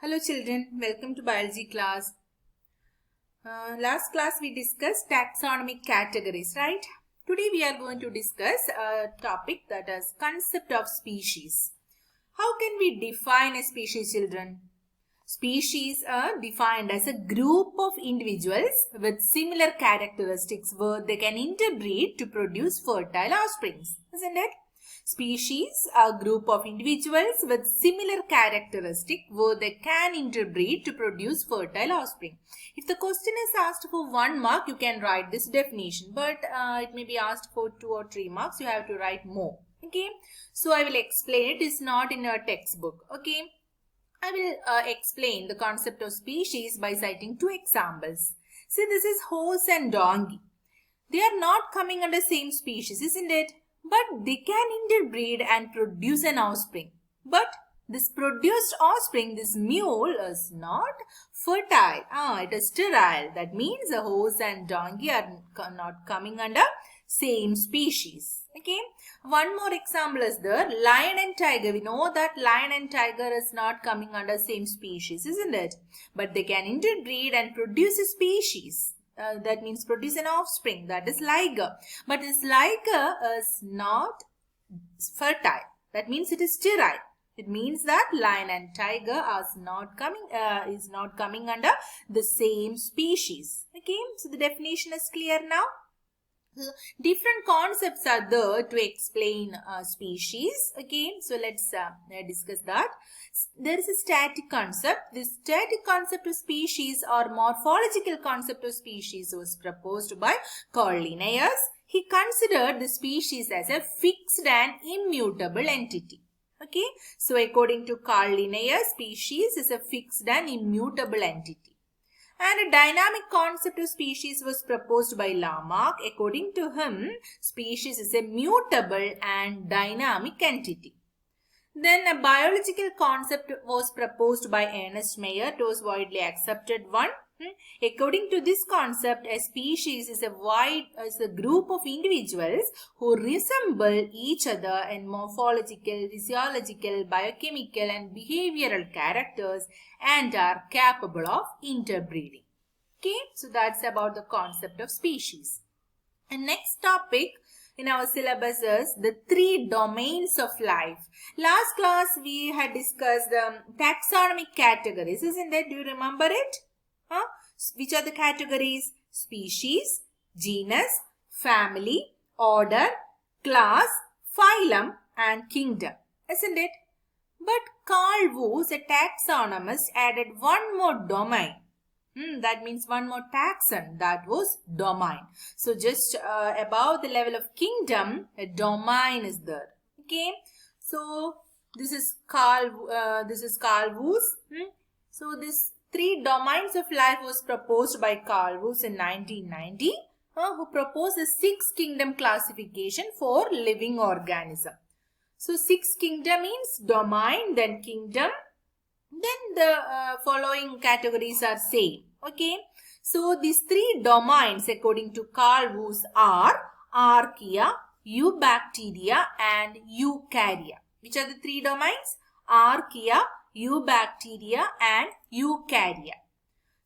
Hello children, welcome to biology class. Last class we discussed taxonomic categories, right? Today we are going to discuss a topic that is concept of species. How can we define a species, children? Species are defined as a group of individuals with similar characteristics where they can interbreed to produce fertile offsprings, isn't it? Species are a group of individuals with similar characteristics where they can interbreed to produce fertile offspring. If the question is asked for 1 mark, you can write this definition, but it may be asked for 2 or 3 marks, you have to write more. Okay, so I will explain it. It's not in your textbook. Okay, I will explain the concept of species by citing 2 examples. See, this is horse and donkey. They are not coming under same species, isn't it? But they can interbreed and produce an offspring. But this produced offspring, this mule, is not fertile. It is sterile. That means a horse and donkey are not coming under same species. Okay. One more example is there. Lion and tiger. We know that lion and tiger is not coming under same species, isn't it? But they can interbreed and produce a species. That means produce an offspring, that is liger. But this liger is not fertile. That means it is sterile. It means that lion and tiger is not coming under the same species. Okay, so the definition is clear now. Different concepts are there to explain species. Okay, so let's discuss that. There is a static concept. This static concept of species or morphological concept of species was proposed by Carl Linnaeus. He considered the species as a fixed and immutable entity. Okay, so according to Carl Linnaeus, species is a fixed and immutable entity. And a dynamic concept of species was proposed by Lamarck. According to him, species is a mutable and dynamic entity. Then a biological concept was proposed by Ernest Mayr. It was widely accepted one. According to this concept, a species is a group of individuals who resemble each other in morphological, physiological, biochemical and behavioral characters and are capable of interbreeding. Okay, so that's about the concept of species. And next topic in our syllabus is the 3 domains of life. Last class we had discussed the taxonomic categories, isn't it? Do you remember it? Which are the categories? Species, genus, family, order, class, phylum and kingdom, isn't it? But Carl Woese, a taxonomist, added one more domain. That means one more taxon, that was domain. So just above the level of kingdom, a domain is there. Okay. So this is Carl Woese. So this 3 domains of life was proposed by Carl Woese in 1990, who proposed a 6 kingdom classification for living organism. So 6 kingdom means domain, then kingdom, then the following categories are same. Okay, so these 3 domains according to Carl Woese are archaea, eubacteria and eukarya. Which are the 3 domains? Archaea, eubacteria and eukarya.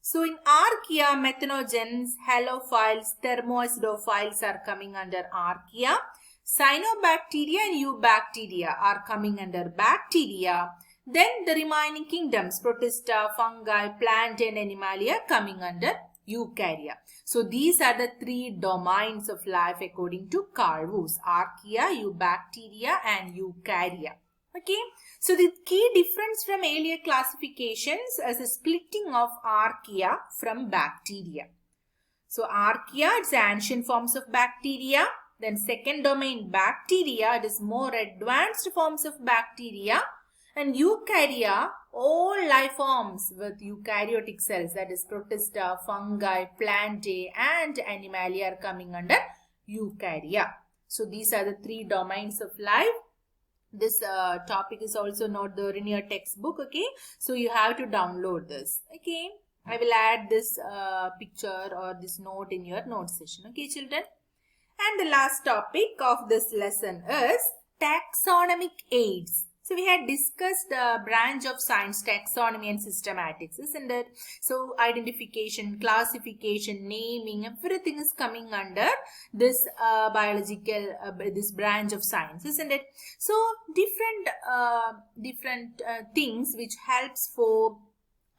So in archaea, methanogens, halophiles, thermoacidophiles are coming under archaea. Cyanobacteria and eubacteria are coming under bacteria. Then the remaining kingdoms, protista, fungi, plant and animalia coming under eukarya. So these are the 3 domains of life according to Carl Woese: archaea, eubacteria and eukarya. Okay, so the key difference from earlier classifications is a splitting of archaea from bacteria. So archaea, it's ancient forms of bacteria. Then second domain, bacteria, it is more advanced forms of bacteria. And eukarya, all life forms with eukaryotic cells, that is protista, fungi, plantae and animalia are coming under eukarya. So these are the 3 domains of life. This topic is also not there in your textbook. Okay, so you have to download this. Okay, I will add this picture or this note in your note session. Okay, children. And the last topic of this lesson is taxonomic aids. So we had discussed the branch of science, taxonomy and systematics, isn't it? So identification, classification, naming, everything is coming under this this branch of science, isn't it? So different things which helps for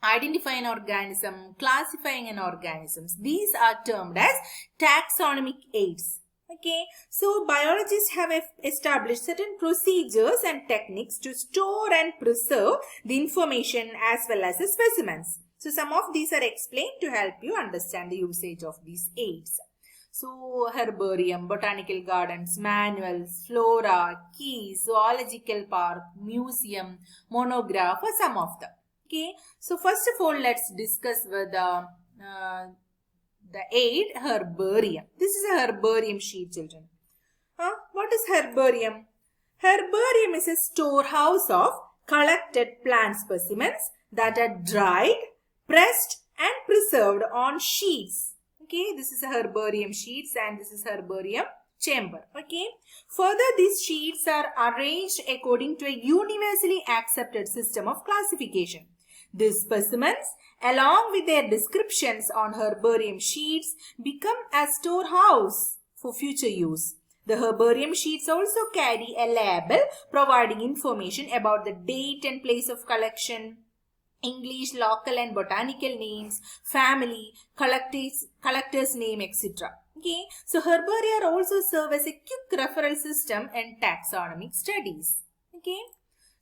identifying an organism, classifying an organism. These are termed as taxonomic aids. Okay, so biologists have established certain procedures and techniques to store and preserve the information as well as the specimens. So some of these are explained to help you understand the usage of these aids. So herbarium, botanical gardens, manuals, flora, keys, zoological park, museum, monograph are some of them. Okay, so first of all, let's discuss with the aid herbarium. This is a herbarium sheet, children. What is herbarium? Herbarium is a storehouse of collected plant specimens that are dried, pressed and preserved on sheets. Okay, this is a herbarium sheets and this is herbarium chamber. Okay, further these sheets are arranged according to a universally accepted system of classification. These specimens, along with their descriptions on herbarium sheets, become a storehouse for future use. The herbarium sheets also carry a label providing information about the date and place of collection, English, local and botanical names, family, collector's name, etc. Okay, so herbaria also serve as a quick referral system in taxonomic studies. Okay.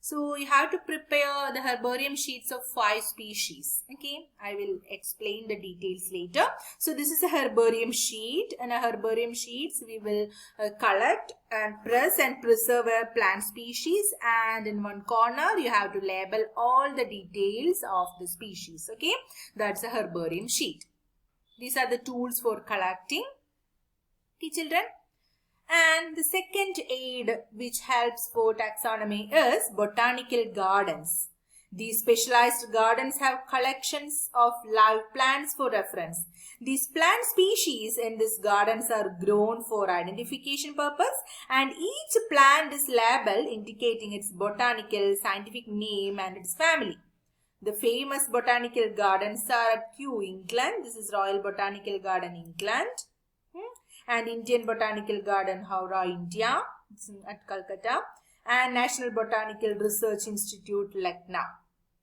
So you have to prepare the herbarium sheets of 5 species. Okay, I will explain the details later. So this is a herbarium sheet, and a herbarium sheets we will collect and press and preserve a plant species, and in one corner you have to label all the details of the species. Okay, that's a herbarium sheet. These are the tools for collecting. Okay, children. And the second aid which helps for taxonomy is botanical gardens. These specialized gardens have collections of live plants for reference. These plant species in these gardens are grown for identification purpose, and each plant is labeled indicating its botanical scientific name and its family. The famous botanical gardens are at Kew, England. This is Royal Botanical Garden, England. And Indian Botanical Garden, Howrah, India, it's at Calcutta, and National Botanical Research Institute, Lucknow.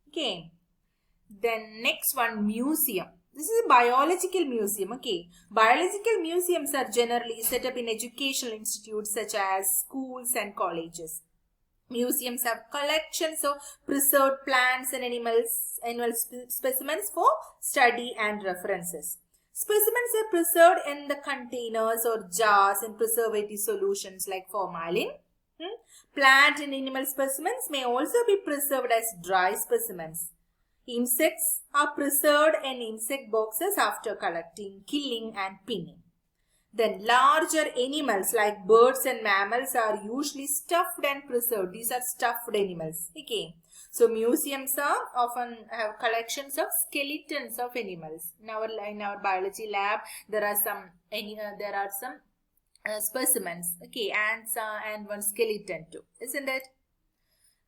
Okay. Then next one, museum. This is a biological museum. Okay. Biological museums are generally set up in educational institutes such as schools and colleges. Museums have collections of preserved plants and animal specimens for study and references. Specimens are preserved in the containers or jars in preservative solutions like formalin. Plant and animal specimens may also be preserved as dry specimens. Insects are preserved in insect boxes after collecting, killing and pinning. Then larger animals like birds and mammals are usually stuffed and preserved. These are stuffed animals. Okay. So museums are often have collections of skeletons of animals. In our biology lab, there are some specimens. Okay, and one skeleton too, isn't it?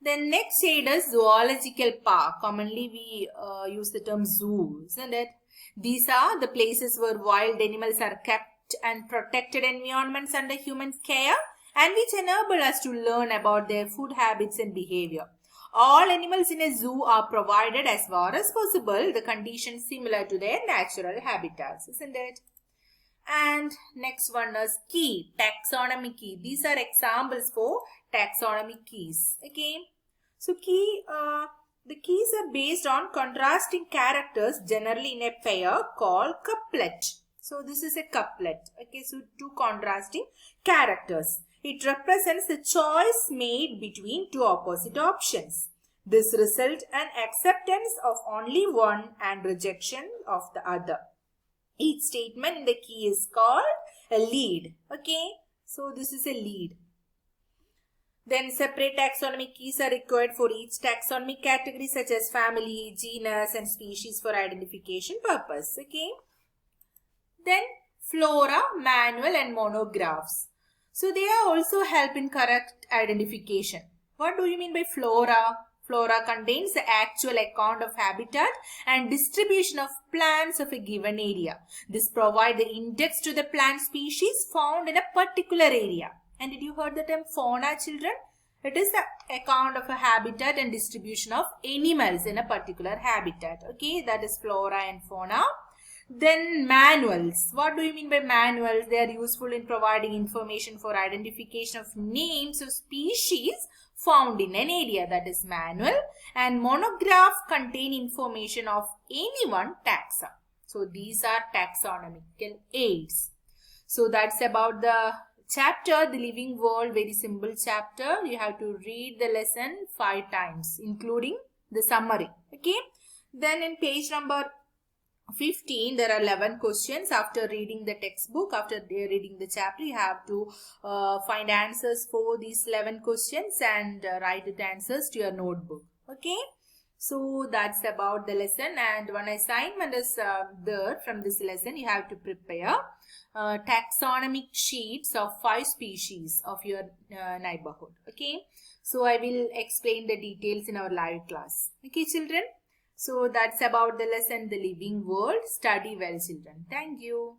Then next shade is zoological park. Commonly we use the term zoo, isn't it? These are the places where wild animals are kept and protected environments under human care, and which enable us to learn about their food habits and behavior. All animals in a zoo are provided as far as possible the conditions similar to their natural habitats, isn't it? And next one is key, taxonomy key. These are examples for taxonomy keys. Okay, so the keys are based on contrasting characters, generally in a pair called couplet. So this is a couplet. Okay, so two contrasting characters. It represents the choice made between two opposite options. This results in acceptance of only one and rejection of the other. Each statement in the key is called a lead. Okay, so this is a lead. Then separate taxonomic keys are required for each taxonomic category such as family, genus and species for identification purpose. Okay. Then flora, manual and monographs. So they are also help in correct identification. What do you mean by flora? Flora contains the actual account of habitat and distribution of plants of a given area. This provides the index to the plant species found in a particular area. And did you heard the term fauna, children? It is the account of a habitat and distribution of animals in a particular habitat. Okay, that is flora and fauna. Then manuals. What do you mean by manuals? They are useful in providing information for identification of names of species found in an area, that is manual. And monograph contain information of any one taxa. So these are taxonomic aids. So that's about the chapter, the living world, very simple chapter. You have to read the lesson 5 times, including the summary. Okay. Then in page number 15, there are 11 questions. After reading the textbook, after reading the chapter, you have to find answers for these 11 questions and write the answers to your notebook. Okay. So that's about the lesson, and one assignment is there from this lesson. You have to prepare taxonomic sheets of 5 species of your neighborhood. Okay. So I will explain the details in our live class. Okay, children. So that's about the lesson, the living world. Study well, children. Thank you.